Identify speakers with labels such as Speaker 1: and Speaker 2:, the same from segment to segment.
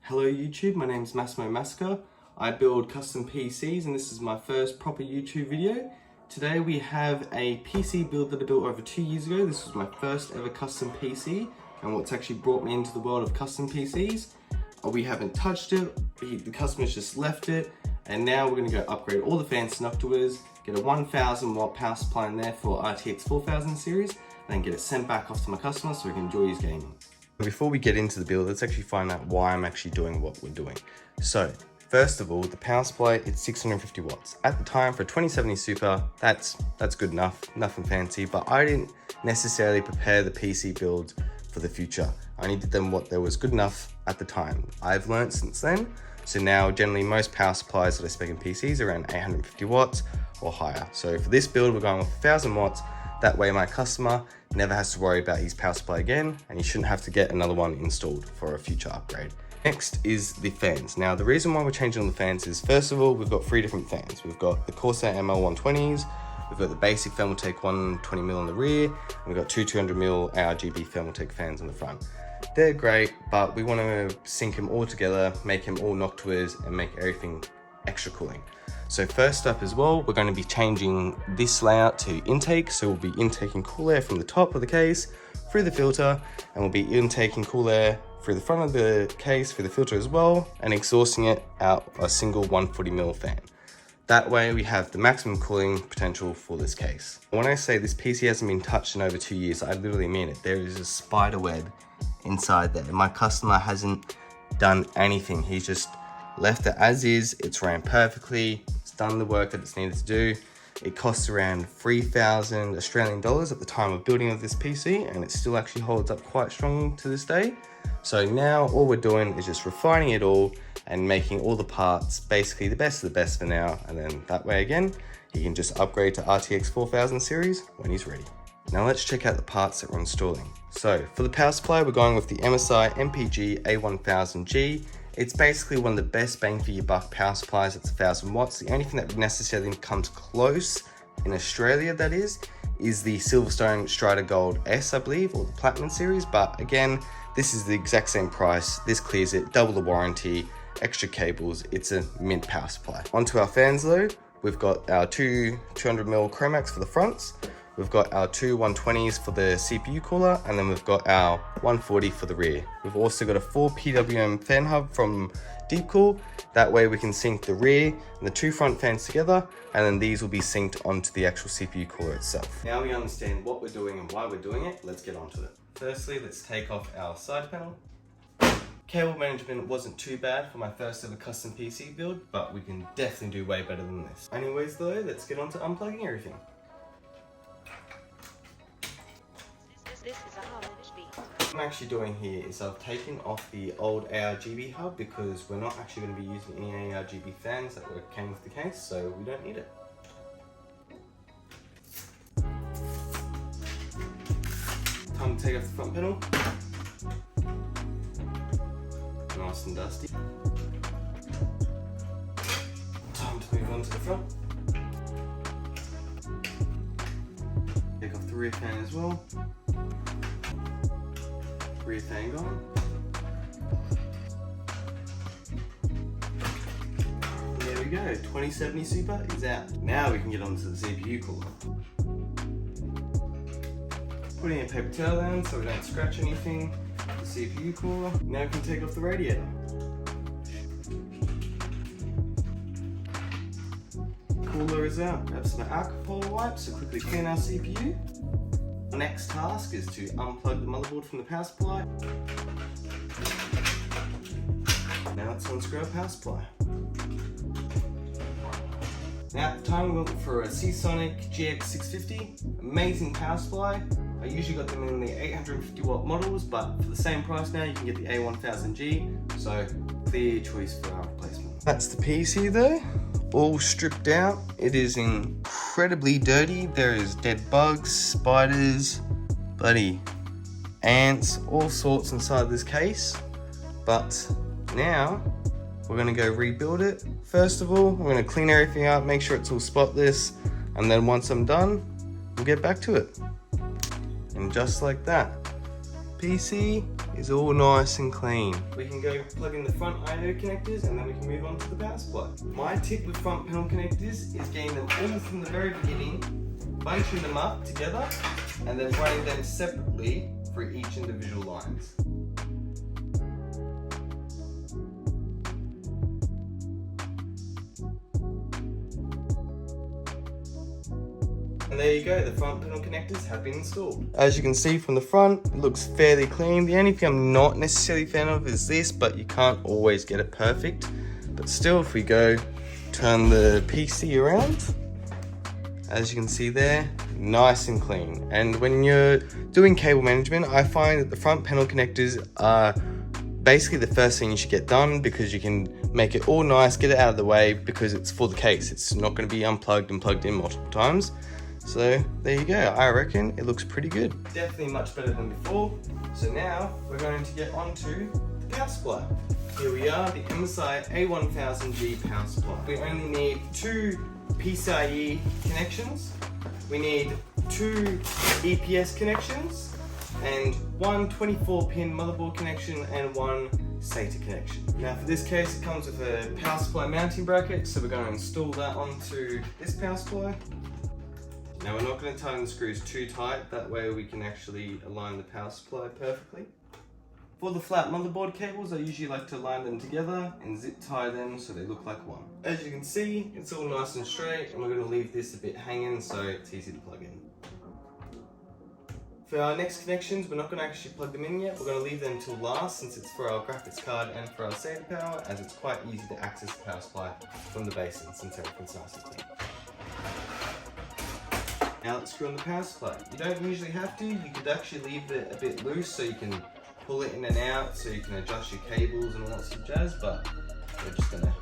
Speaker 1: Hello YouTube, my name is Massimo Masca. I build custom PCs and this is my first proper YouTube video. Today we have a PC build that I built over 2 years ago. This was my first ever custom PC and what's actually brought me into the world of custom PCs. We haven't touched it, the customer's just left it, and now we're going to go upgrade all the fans and afterwards, get a 1000 watt power supply in there for RTX 4000 series, then get it sent back off to my customer so he can enjoy his gaming. Before we get into the build, let's actually find out why I'm actually doing what we're doing. So, first of all, the power supply, it's 650 watts. At the time, for a 2070 Super, that's good enough, nothing fancy, but I didn't necessarily prepare the PC build for the future. I only did them what there was good enough at the time. I've learned since then, so now generally most power supplies that I spec in PCs are around 850 watts or higher. So for this build, we're going with 1000 watts. That way my customer never has to worry about his power supply again, and he shouldn't have to get another one installed for a future upgrade. Next is the fans. Now the reason why we're changing on the fans is, first of all, we've got 3 different fans. We've got the Corsair ML120s, we've got the basic Thermaltake 120mm on the rear, and we've got two 200mm ARGB Thermaltake fans on the front. They're great, but we want to sync them all together, make them all Noctuas, and make everything extra cooling. So first up as well, we're going to be changing this layout to intake. So we'll be intaking cool air from the top of the case through the filter, and we'll be intaking cool air through the front of the case through the filter as well, and exhausting it out a single 140mm fan. That way we have the maximum cooling potential for this case. When I say this PC hasn't been touched in over 2 years, I literally mean it. There is a spider web inside there. My customer hasn't done anything. He's just left it as is. It's ran perfectly. It's done the work that it's needed to do. It costs around 3,000 Australian dollars at the time of building of this PC, and it still actually holds up quite strong to this day. So now all we're doing is just refining it all and making all the parts basically the best of the best for now, and then that way again he can just upgrade to RTX 4000 series when he's ready. Now let's check out the parts that we're installing. So for the power supply, we're going with the MSI MPG A1000G. It's basically one of the best bang for your buck power supplies. It's 1000 watts. The only thing that necessarily comes close in Australia, that is the Silverstone Strider Gold S, I believe, or the Platinum series. But again, this is the exact same price. This clears it, double the warranty, extra cables. It's a mint power supply. Onto our fans though, we've got our two 200mm Chromax for the fronts. We've got our two 120s for the CPU cooler, and then we've got our 140 for the rear. We've also got a 4 PWM fan hub from Deepcool. That way we can sync the rear and the two front fans together, and then these will be synced onto the actual CPU cooler itself. Now we understand what we're doing and why we're doing it, let's get onto it. Firstly, let's take off our side panel. Cable management wasn't too bad for my first ever custom PC build, but we can definitely do way better than this. Anyways though, let's get on to unplugging everything. What I'm actually doing here is I've taken off the old ARGB hub because we're not actually going to be using any ARGB fans that came with the case, so we don't need it. Time to take off the front panel. Nice and dusty. Time to move on to the front. Take off the rear fan as well. Rear fan gone. There we go, 2070 Super is out. Now we can get onto the CPU cooler. Putting a paper towel down so we don't scratch anything. The CPU cooler. Now we can take off the radiator. Cooler is out. Grab some alcohol wipes to quickly clean our CPU. The next task is to unplug the motherboard from the power supply. Now let's unscrew our power supply. Now at the time we went for a Seasonic GX650, amazing power supply. I usually got them in the 850 watt models, but for the same price now you can get the A1000G, so clear choice for our replacement. That's the PC though, all stripped out. It is incredibly dirty. There is dead bugs, spiders, bloody ants, all sorts inside this case. But now we're gonna go rebuild it. First of all, we're gonna clean everything up, make sure it's all spotless, and then once I'm done, we'll get back to it. And just like that, PC is all nice and clean. We can go plug in the front I/O connectors and then we can move on to the power supply. My tip with front panel connectors is getting them all from the very beginning, bunching them up together, and then running them separately for each individual lines. And there you go, the front panel connectors have been installed. As you can see from the front, it looks fairly clean. The only thing I'm not necessarily a fan of is this, but you can't always get it perfect. But still, if we go turn the PC around, as you can see there, nice and clean. And when you're doing cable management, I find that the front panel connectors are basically the first thing you should get done, because you can make it all nice, get it out of the way, because it's for the case. It's not going to be unplugged and plugged in multiple times. So there you go, I reckon it looks pretty good. Definitely much better than before. So now we're going to get onto the power supply. Here we are, the MSI A1000G power supply. We only need 2 PCIe connections, we need 2 EPS connections, and 1 24-pin motherboard connection and 1 SATA connection. Now for this case it comes with a power supply mounting bracket, so we're going to install that onto this power supply. Now we're not going to tighten the screws too tight, that way we can actually align the power supply perfectly. For the flat motherboard cables, I usually like to line them together and zip tie them so they look like one. As you can see, it's all nice and straight, and we're going to leave this a bit hanging so it's easy to plug in. For our next connections, we're not going to actually plug them in yet, we're going to leave them till last since it's for our graphics card and for our SATA power, as it's quite easy to access the power supply from the basin since everything's nice and clean. Now let's screw on the power supply. You don't usually have to, you could actually leave it a bit loose so you can pull it in and out, so you can adjust your cables and all that sort of jazz, but we're just going to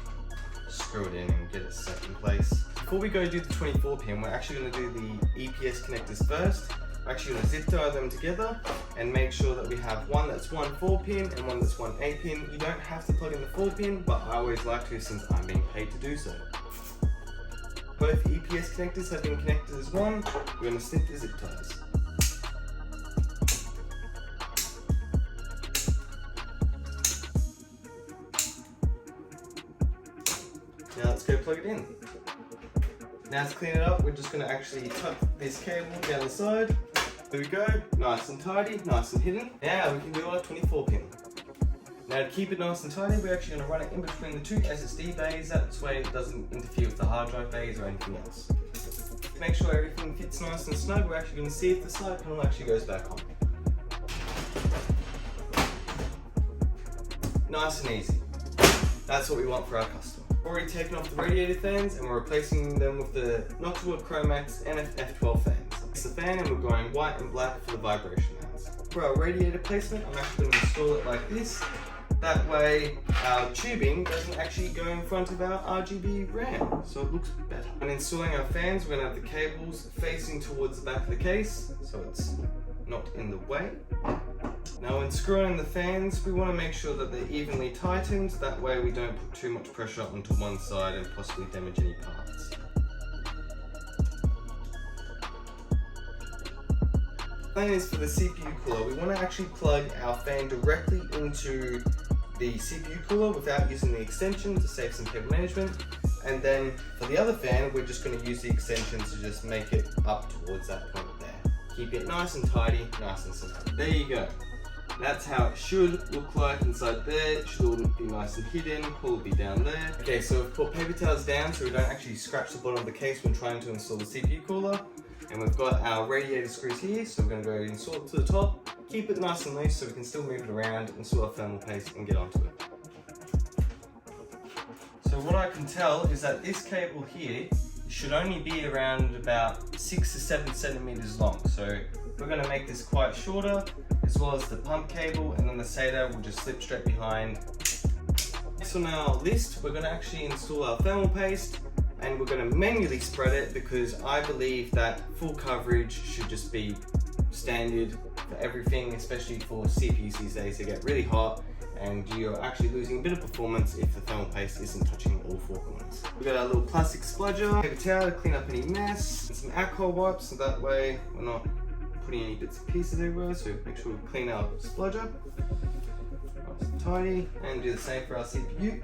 Speaker 1: screw it in and get it set in place. Before we go do the 24-pin, we're actually going to do the EPS connectors first. We're actually going to zip tie them together and make sure that we have one that's 1 4-pin and one that's 1 8-pin. You don't have to plug in the 4-pin, but I always like to since I'm being paid to do so. Both EPS connectors have been connected as one. We're going to snip the zip ties. Now let's go plug it in. Now to clean it up, we're just going to actually tuck this cable down the side. There we go, nice and tidy, nice and hidden. Now we can do our 24-pin. Now to keep it nice and tidy, we're actually going to run it in between the 2 SSD bays, that way it doesn't interfere with the hard drive bays or anything else. To make sure everything fits nice and snug, we're actually going to see if the side panel actually goes back on. Nice and easy. That's what we want for our customer. Already taken off the radiator fans and we're replacing them with the Noctua Chromax NF-F12 fans. It's the fan and we're going white and black for the vibration mats. For our radiator placement, I'm actually going to install it like this. That way our tubing doesn't actually go in front of our RGB RAM, so it looks better. When installing our fans, we're going to have the cables facing towards the back of the case, so it's not in the way. Now when screwing in the fans, we want to make sure that they're evenly tightened, that way we don't put too much pressure onto one side and possibly damage any parts. Plan is for the CPU cooler. We want to actually plug our fan directly into the CPU cooler without using the extension to save some cable management. And then for the other fan, we're just going to use the extension to just make it up towards that point there. Keep it nice and tidy, nice and simple. There you go. That's how it should look like inside there. It should all be nice and hidden, will be down there. Okay, so we've put paper towels down so we don't actually scratch the bottom of the case when trying to install the CPU cooler. And we've got our radiator screws here, so we're going to go install it to the top, keep it nice and loose so we can still move it around, install our thermal paste and get onto it. So what I can tell is that this cable here should only be around about 6 to 7 centimeters long. So we're going to make this quite shorter, as well as the pump cable, and then the SATA will just slip straight behind. Next on our list, we're going to actually install our thermal paste, and we're going to manually spread it because I believe that full coverage should just be standard for everything, especially for CPUs these days. They get really hot and you're actually losing a bit of performance if the thermal paste isn't touching all 4 corners. We've got our little plastic spludger, paper towel to clean up any mess, and some alcohol wipes so that way we're not putting any bits and pieces everywhere, so make sure we clean our splodger. Nice and tidy, and do the same for our CPU. Make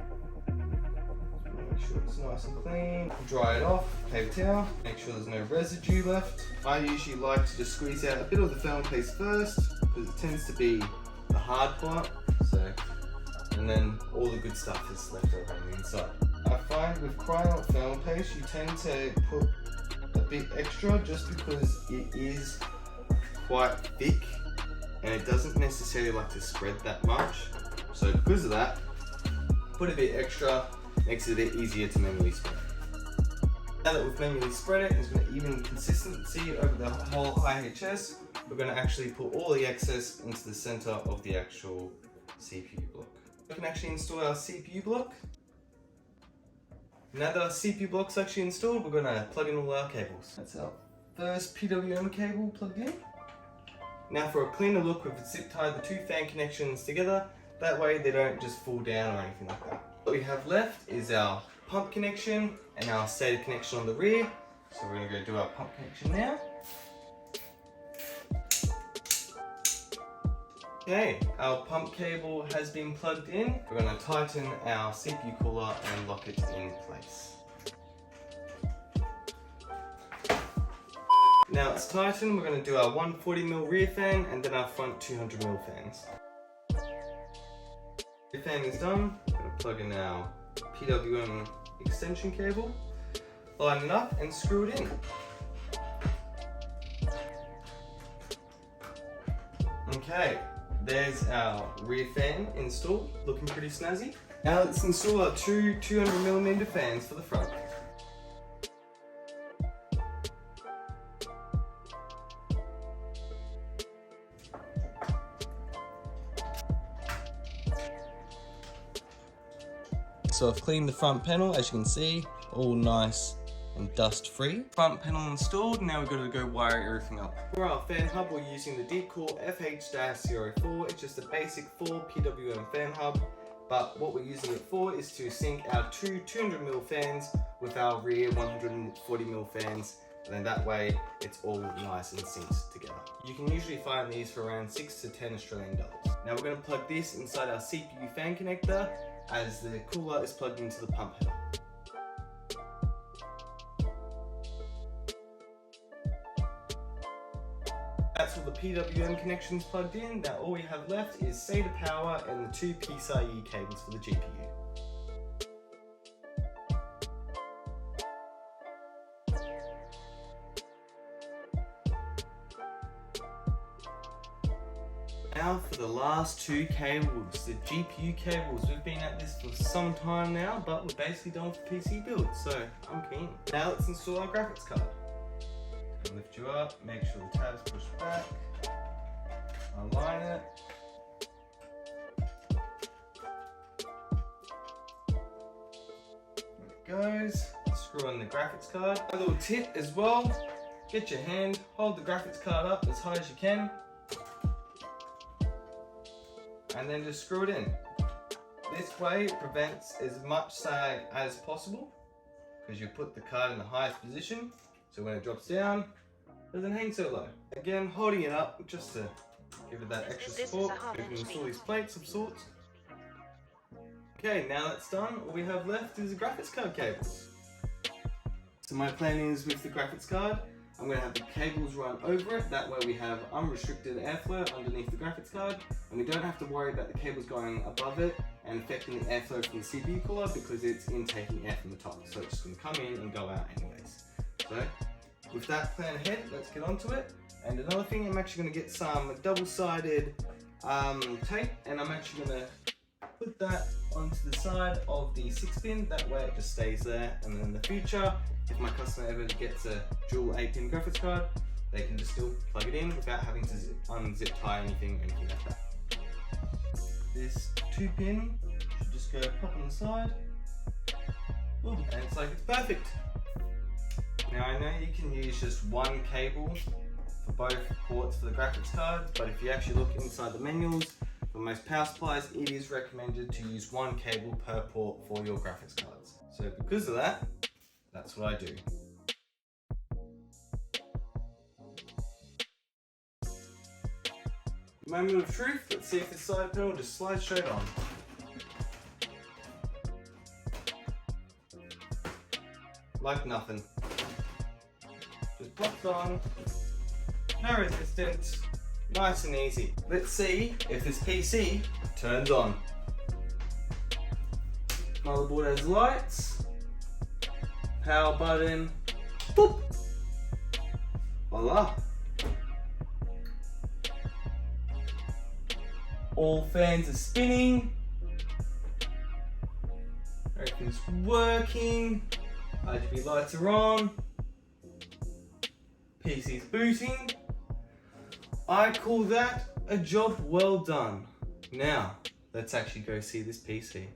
Speaker 1: sure it's nice and clean. Dry it off, paper towel, make sure there's no residue left. I usually like to just squeeze out a bit of the film piece first, because it tends to be the hard part, and then all the good stuff is left over on the inside. I find with Kryolan film paste, you tend to put a bit extra just because it is quite thick and it doesn't necessarily like to spread that much. So because of that, put a bit extra, makes it a bit easier to manually spread. Now that we've manually spread it, it's going to even consistency over the whole IHS. We're going to actually put all the excess into the center of the actual CPU block. We can actually install our CPU block. Now that our CPU block's actually installed, we're going to plug in all our cables. That's our first PWM cable plugged in. Now for a cleaner look, we've zip tied the two fan connections together. That way they don't just fall down or anything like that. What we have left is our pump connection and our SATA connection on the rear. So we're going to go do our pump connection now. Okay, our pump cable has been plugged in. We're going to tighten our CPU cooler and lock it in place. Now it's tightened, we're going to do our 140mm rear fan and then our front 200mm fans. Rear fan is done. We're going to plug in our PWM extension cable, line it up and screw it in. Okay. There's our rear fan installed, looking pretty snazzy. Now let's install our two 200mm fans for the front. So I've cleaned the front panel, as you can see, all nice and dust free. Front panel installed, now we've got to go wire everything up. For our fan hub, we're using the Deepcool FH-04. It's just a basic 4 PWM fan hub, but what we're using it for is to sync our two 200mm fans with our rear 140mm fans, and then that way it's all nice and synced together. You can usually find these for around 6 to 10 Australian dollars. Now we're going to plug this inside our CPU fan connector as the cooler is plugged into the pump header. That's all the PWM connections plugged in. Now all we have left is SATA power and the two PCIe cables for the GPU. Now for the last two cables, the GPU cables. We've been at this for some time now, but we're basically done with the PC build, so I'm keen. Now let's install our graphics card. Lift you up, make sure the tabs push back, align it. There it goes. Screw in the graphics card. A little tip as well, get your hand, hold the graphics card up as high as you can, and then just screw it in. This way it prevents as much sag as possible, because you put the card in the highest position. So when it drops down, it doesn't hang so low. Again, holding it up just to give it that extra support. We can install these plates of sorts. Okay, now that's done, all we have left is the graphics card cables. So my plan is with the graphics card, I'm going to have the cables run over it. That way we have unrestricted airflow underneath the graphics card, and we don't have to worry about the cables going above it and affecting the airflow from the CPU cooler, because it's intaking air from the top. So it's just going to come in and go out anyways. So with that plan ahead, let's get onto it. And another thing, I'm actually going to get some double-sided tape, and I'm actually going to put that onto the side of the 6-pin. That way it just stays there, and then in the future, if my customer ever gets a dual 8-pin graphics card, they can just still plug it in without having to unzip tie anything or anything like that. This 2-pin should just go pop on the side. Boom, and it's like it's perfect. Now I know you can use just one cable for both ports for the graphics card, but if you actually look inside the manuals, for most power supplies, it is recommended to use one cable per port for your graphics cards. So because of that, that's what I do. Moment of truth. Let's see if this side panel just slides straight on. Like nothing. Just pops on. No resistance. Nice and easy. Let's see if this PC turns on. Motherboard has lights. Power button. Boop. Voila. All fans are spinning. Everything's working. RGB lights are on. PC's booting. I call that a job well done. Now, let's actually go see this PC.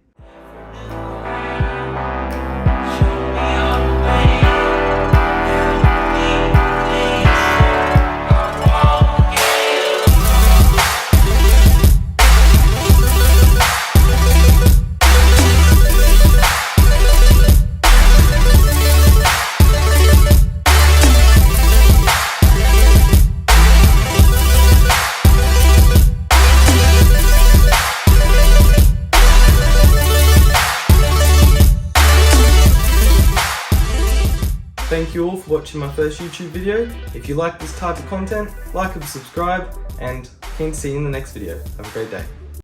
Speaker 1: Thank you all for watching my first YouTube video. If you like this type of content, like and subscribe, and keen to see you in the next video. Have a great day.